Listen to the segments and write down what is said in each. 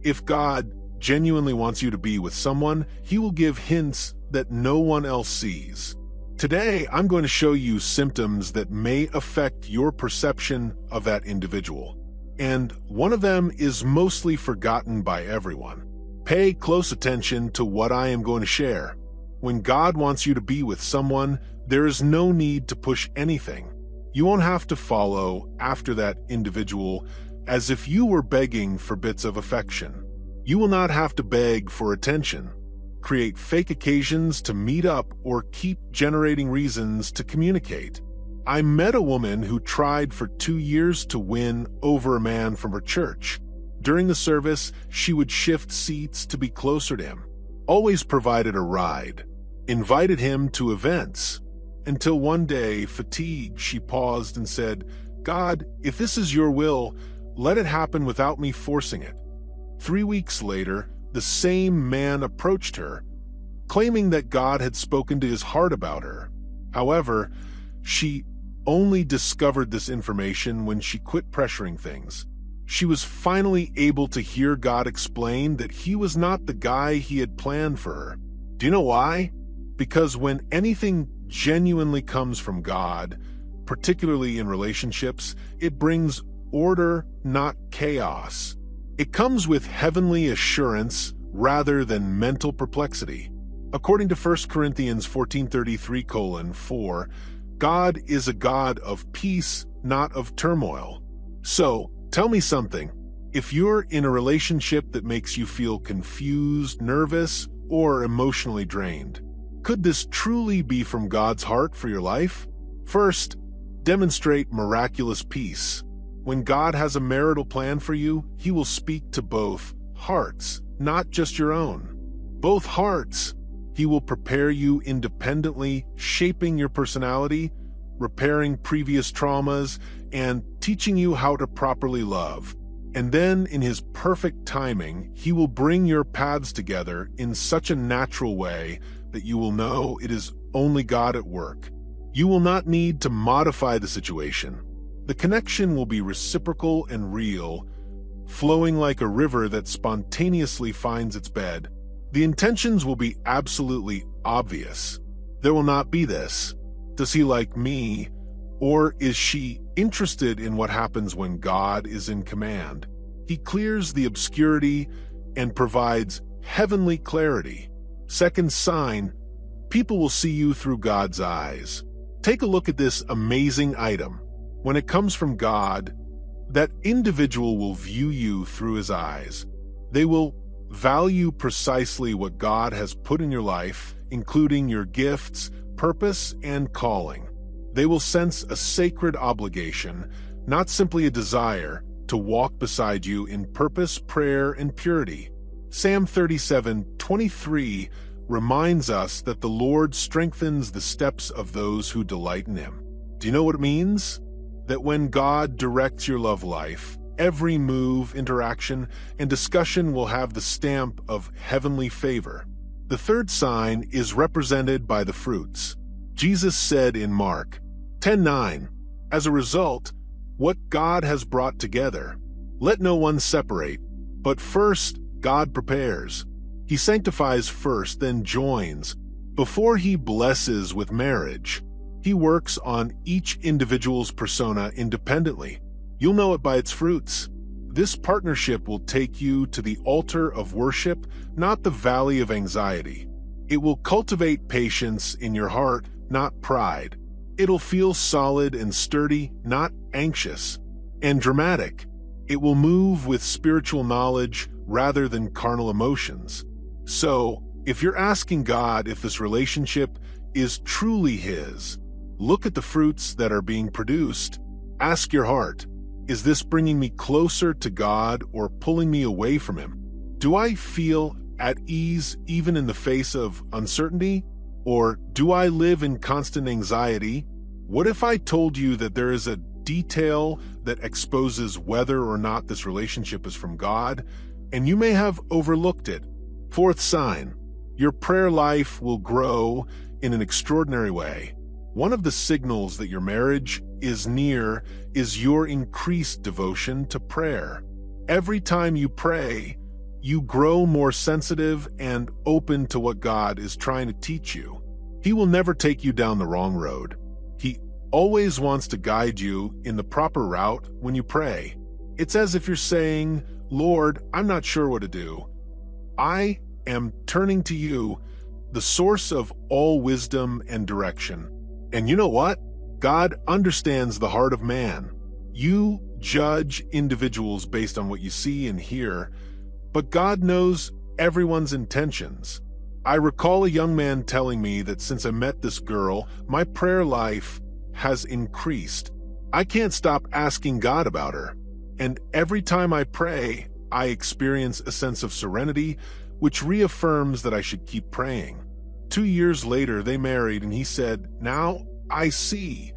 If God genuinely wants you to be with someone, He will give hints that no one else sees. Today, I'm going to show you symptoms that may affect your perception of that individual. And one of them is mostly forgotten by everyone. Pay close attention to what I am going to share. When God wants you to be with someone, there is no need to push anything. You won't have to follow after that individual as if you were begging for bits of affection. You will not have to beg for attention, create fake occasions to meet up, or keep generating reasons to communicate. I met a woman who tried for 2 years to win over a man from her church. During the service, she would shift seats to be closer to him, always provided a ride, invited him to events, until one day, fatigued, she paused and said, "God, if this is your will, let it happen without me forcing it." 3 weeks later, the same man approached her, claiming that God had spoken to his heart about her. However, she only discovered this information when she quit pressuring things. She was finally able to hear God explain that He was not the guy He had planned for her. Do you know why? Because when anything genuinely comes from God, particularly in relationships, it brings order, not chaos. It comes with heavenly assurance rather than mental perplexity. According to 1 Corinthians 14:33:4, God is a God of peace, not of turmoil. So, tell me something. If you're in a relationship that makes you feel confused, nervous, or emotionally drained, could this truly be from God's heart for your life? First, demonstrate miraculous peace. When God has a marital plan for you, He will speak to both hearts, not just your own. Both hearts. He will prepare you independently, shaping your personality, repairing previous traumas, and teaching you how to properly love. And then, in His perfect timing, He will bring your paths together in such a natural way that you will know it is only God at work. You will not need to modify the situation. The connection will be reciprocal and real, flowing like a river that spontaneously finds its bed. The intentions will be absolutely obvious. There will not be this, "Does he like me?" or "Is she interested in what happens when God is in command?" He clears the obscurity and provides heavenly clarity. Second sign, people will see you through God's eyes. Take a look at this amazing item. When it comes from God, that individual will view you through His eyes. They will value precisely what God has put in your life, including your gifts, purpose, and calling. They will sense a sacred obligation, not simply a desire, to walk beside you in purpose, prayer, and purity. Psalm 37:23 reminds us that the Lord strengthens the steps of those who delight in Him. Do you know what it means? That when God directs your love life, every move, interaction, and discussion will have the stamp of heavenly favor. The third sign is represented by the fruits. Jesus said in Mark 10:9, "As a result, what God has brought together, let no one separate. But first, God prepares. He sanctifies first, then joins. Before He blesses with marriage, He works on each individual's persona independently. You'll know it by its fruits. This partnership will take you to the altar of worship, not the valley of anxiety. It will cultivate patience in your heart, not pride. It'll feel solid and sturdy, not anxious and dramatic. It will move with spiritual knowledge rather than carnal emotions. So, if you're asking God if this relationship is truly His, look at the fruits that are being produced. Ask your heart, is this bringing me closer to God or pulling me away from Him? Do I feel at ease even in the face of uncertainty? Or do I live in constant anxiety? What if I told you that there is a detail that exposes whether or not this relationship is from God, and you may have overlooked it? Fourth sign, your prayer life will grow in an extraordinary way. One of the signals that your marriage is near is your increased devotion to prayer. Every time you pray, you grow more sensitive and open to what God is trying to teach you. He will never take you down the wrong road. He always wants to guide you in the proper route when you pray. It's as if you're saying, "Lord, I'm not sure what to do. I am turning to you, the source of all wisdom and direction." And you know what? God understands the heart of man. You judge individuals based on what you see and hear, but God knows everyone's intentions. I recall a young man telling me that since I met this girl, my prayer life has increased. I can't stop asking God about her. And every time I pray, I experience a sense of serenity, which reaffirms that I should keep praying. 2 years later, they married, and he said, "Now I see.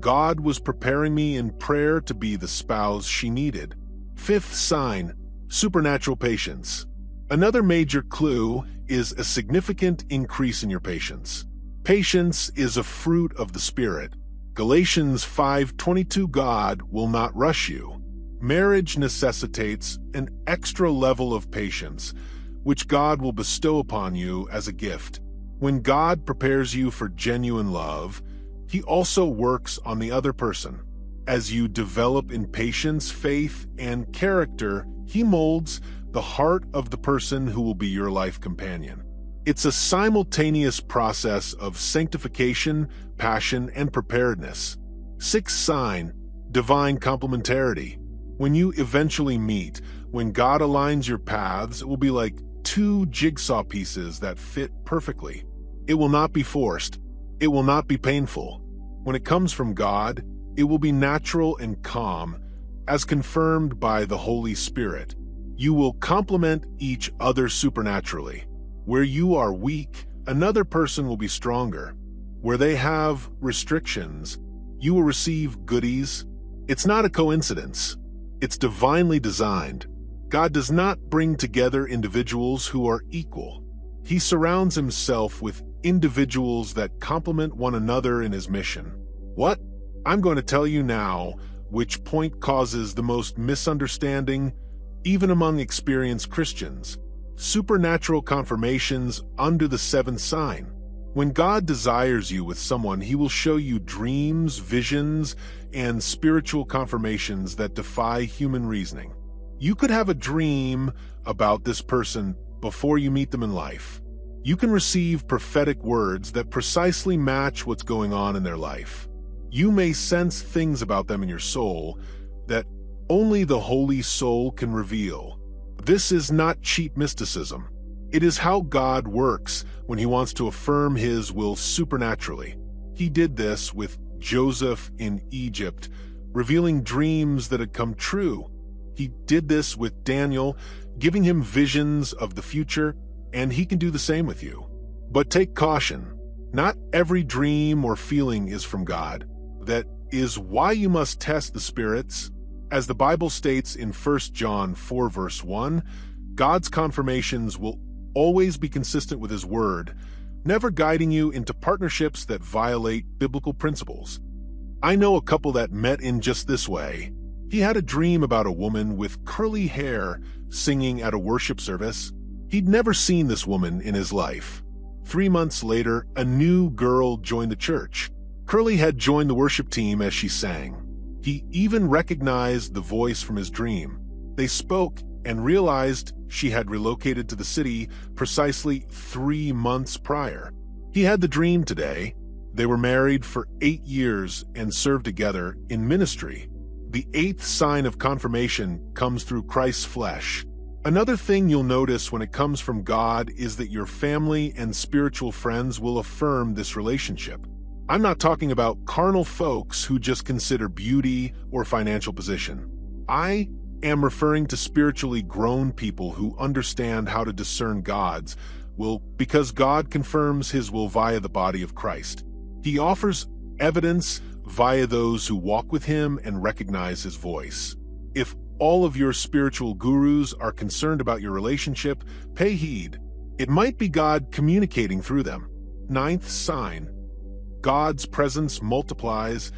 God was preparing me in prayer to be the spouse she needed." Fifth sign, supernatural patience. Another major clue is a significant increase in your patience. Patience is a fruit of the Spirit. Galatians 5:22, God will not rush you. Marriage necessitates an extra level of patience, which God will bestow upon you as a gift. When God prepares you for genuine love, He also works on the other person. As you develop in patience, faith, and character, He molds the heart of the person who will be your life companion. It's a simultaneous process of sanctification, passion, and preparedness. Sixth sign, divine complementarity. When you eventually meet, when God aligns your paths, it will be like two jigsaw pieces that fit perfectly. It will not be forced. It will not be painful. When it comes from God, it will be natural and calm, as confirmed by the Holy Spirit. You will complement each other supernaturally. Where you are weak, another person will be stronger. Where they have restrictions, you will receive goodies. It's not a coincidence. It's divinely designed. God does not bring together individuals who are equal. He surrounds Himself with individuals that complement one another in His mission. What? I'm going to tell you now which point causes the most misunderstanding, even among experienced Christians. Supernatural confirmations under the seventh sign. When God desires you with someone, He will show you dreams, visions, and spiritual confirmations that defy human reasoning. You could have a dream about this person before you meet them in life. You can receive prophetic words that precisely match what's going on in their life. You may sense things about them in your soul that only the Holy Soul can reveal. This is not cheap mysticism. It is how God works when He wants to affirm His will supernaturally. He did this with Joseph in Egypt, revealing dreams that had come true. He did this with Daniel, giving him visions of the future, and He can do the same with you. But take caution. Not every dream or feeling is from God. That is why you must test the spirits. As the Bible states in 1 John 4 verse 1, God's confirmations will always be consistent with His word, never guiding you into partnerships that violate biblical principles. I know a couple that met in just this way. He had a dream about a woman with curly hair singing at a worship service. He'd never seen this woman in his life. 3 months later, a new girl joined the church. Curly had joined the worship team as she sang. He even recognized the voice from his dream. They spoke and realized she had relocated to the city precisely 3 months prior. He had the dream today. They were married for 8 years and served together in ministry. The eighth sign of confirmation comes through Christ's flesh. Another thing you'll notice when it comes from God is that your family and spiritual friends will affirm this relationship. I'm not talking about carnal folks who just consider beauty or financial position. I am referring to spiritually grown people who understand how to discern God's will because God confirms His will via the body of Christ. He offers evidence via those who walk with Him and recognize His voice. If all of your spiritual gurus are concerned about your relationship, pay heed. It might be God communicating through them. Ninth sign. God's presence multiplies,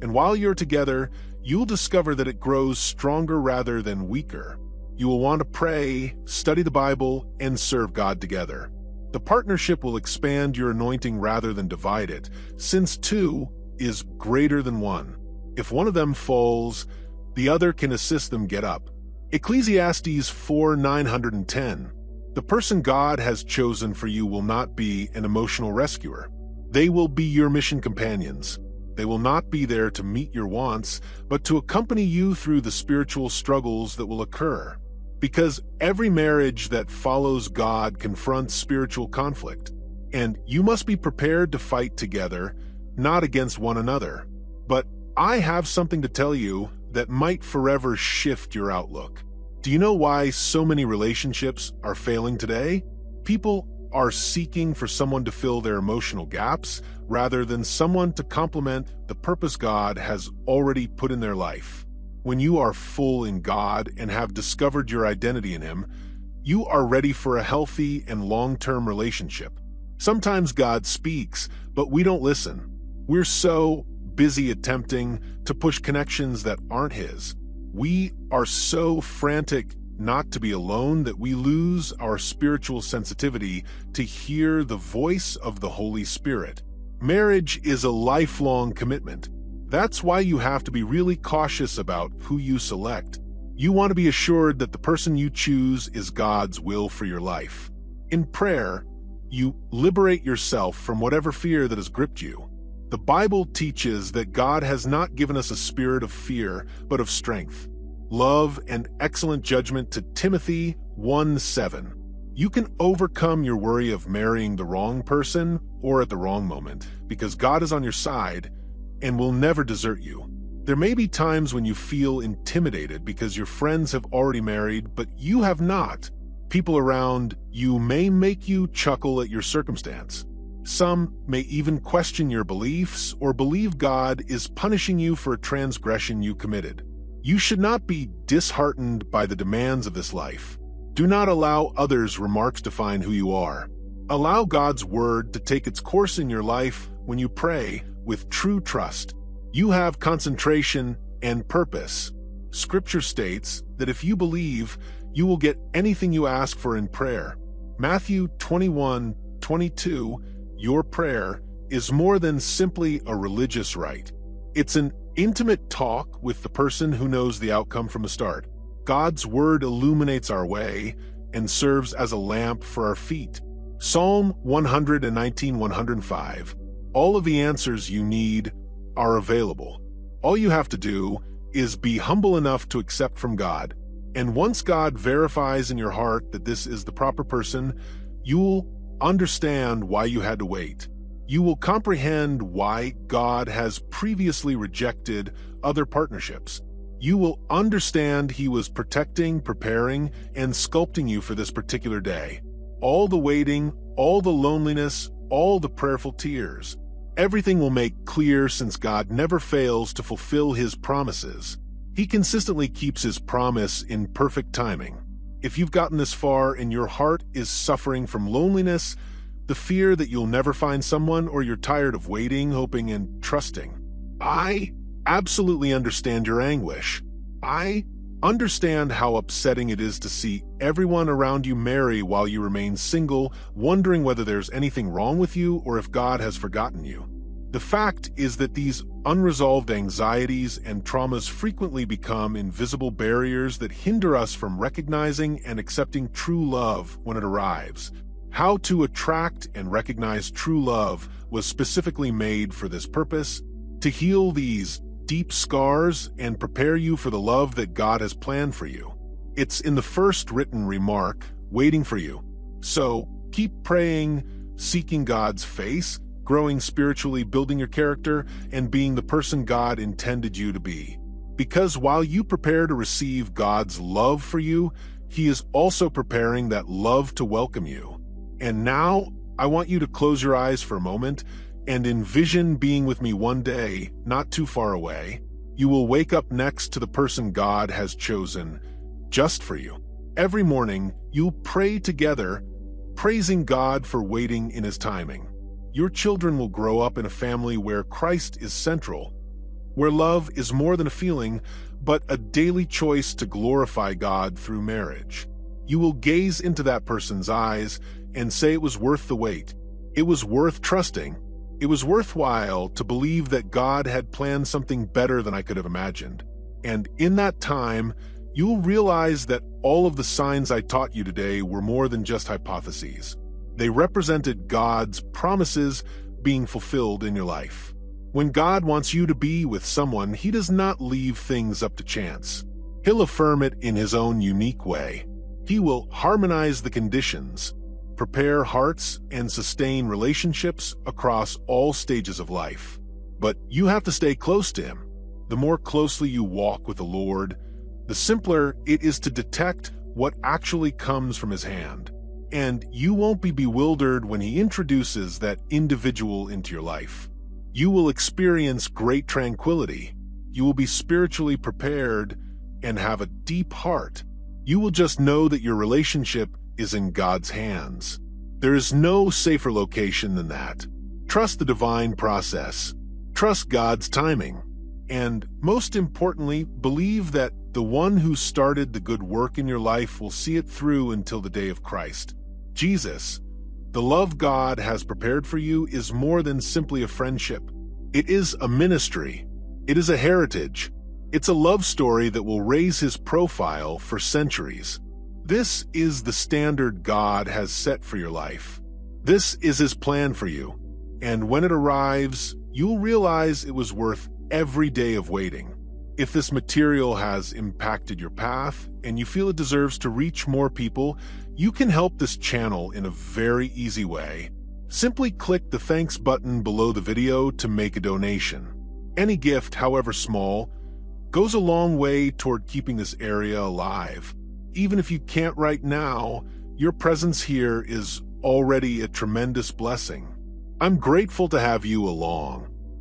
and while you're together, you'll discover that it grows stronger rather than weaker. You will want to pray, study the Bible, and serve God together. The partnership will expand your anointing rather than divide it, since two is greater than one. If one of them falls, the other can assist them get up. Ecclesiastes 4:910. The person God has chosen for you will not be an emotional rescuer. They will be your mission companions. They will not be there to meet your wants, but to accompany you through the spiritual struggles that will occur. Because every marriage that follows God confronts spiritual conflict, and you must be prepared to fight together, not against one another. But I have something to tell you that might forever shift your outlook. Do you know why so many relationships are failing today? People are seeking for someone to fill their emotional gaps rather than someone to complement the purpose God has already put in their life. When you are full in God and have discovered your identity in Him, you are ready for a healthy and long-term relationship. Sometimes God speaks, but we don't listen. We're so busy attempting to push connections that aren't His. We are so frantic not to be alone that we lose our spiritual sensitivity to hear the voice of the Holy Spirit. Marriage is a lifelong commitment. That's why you have to be really cautious about who you select. You want to be assured that the person you choose is God's will for your life. In prayer, you liberate yourself from whatever fear that has gripped you. The Bible teaches that God has not given us a spirit of fear, but of strength, love, and excellent judgment to Timothy 1:7. You can overcome your worry of marrying the wrong person or at the wrong moment because God is on your side and will never desert you. There may be times when you feel intimidated because your friends have already married, but you have not. People around you may make you chuckle at your circumstance. Some may even question your beliefs or believe God is punishing you for a transgression you committed. You should not be disheartened by the demands of this life. Do not allow others' remarks define who you are. Allow God's word to take its course in your life when you pray with true trust. You have concentration and purpose. Scripture states that if you believe, you will get anything you ask for in prayer. Matthew 21:22. Your prayer is more than simply a religious rite. It's an intimate talk with the person who knows the outcome from the start. God's word illuminates our way and serves as a lamp for our feet. Psalm 119:105. All of the answers you need are available. All you have to do is be humble enough to accept from God. And once God verifies in your heart that this is the proper person, you'll understand why you had to wait. You will comprehend why God has previously rejected other partnerships. You will understand He was protecting, preparing, and sculpting you for this particular day. All the waiting, all the loneliness, all the prayerful tears. Everything will make clear since God never fails to fulfill His promises. He consistently keeps His promise in perfect timing. If you've gotten this far and your heart is suffering from loneliness, the fear that you'll never find someone, or you're tired of waiting, hoping, and trusting, I absolutely understand your anguish. I understand how upsetting it is to see everyone around you marry while you remain single, wondering whether there's anything wrong with you or if God has forgotten you. The fact is that these unresolved anxieties and traumas frequently become invisible barriers that hinder us from recognizing and accepting true love when it arrives. How to attract and recognize true love was specifically made for this purpose, to heal these deep scars and prepare you for the love that God has planned for you. It's in the first written remark, waiting for you. So keep praying, seeking God's face, growing spiritually, building your character, and being the person God intended you to be. Because while you prepare to receive God's love for you, He is also preparing that love to welcome you. And now, I want you to close your eyes for a moment and envision being with me one day, not too far away. You will wake up next to the person God has chosen just for you. Every morning, you'll pray together, praising God for waiting in His timing. Your children will grow up in a family where Christ is central, where love is more than a feeling, but a daily choice to glorify God through marriage. You will gaze into that person's eyes and say it was worth the wait. It was worth trusting. It was worthwhile to believe that God had planned something better than I could have imagined. And in that time, you'll realize that all of the signs I taught you today were more than just hypotheses. They represented God's promises being fulfilled in your life. When God wants you to be with someone, He does not leave things up to chance. He'll affirm it in His own unique way. He will harmonize the conditions, prepare hearts, and sustain relationships across all stages of life. But you have to stay close to Him. The more closely you walk with the Lord, the simpler it is to detect what actually comes from His hand. And you won't be bewildered when He introduces that individual into your life. You will experience great tranquility. You will be spiritually prepared and have a deep heart. You will just know that your relationship is in God's hands. There is no safer location than that. Trust the divine process. Trust God's timing. And most importantly, believe that the one who started the good work in your life will see it through until the day of Christ. Jesus, the love God has prepared for you, is more than simply a friendship. It is a ministry. It is a heritage. It's a love story that will raise His profile for centuries. This is the standard God has set for your life. This is His plan for you. And when it arrives, you'll realize it was worth every day of waiting. If this material has impacted your path and you feel it deserves to reach more people, you can help this channel in a very easy way. Simply click the thanks button below the video to make a donation. Any gift, however small, goes a long way toward keeping this area alive. Even if you can't right now, your presence here is already a tremendous blessing. I'm grateful to have you along.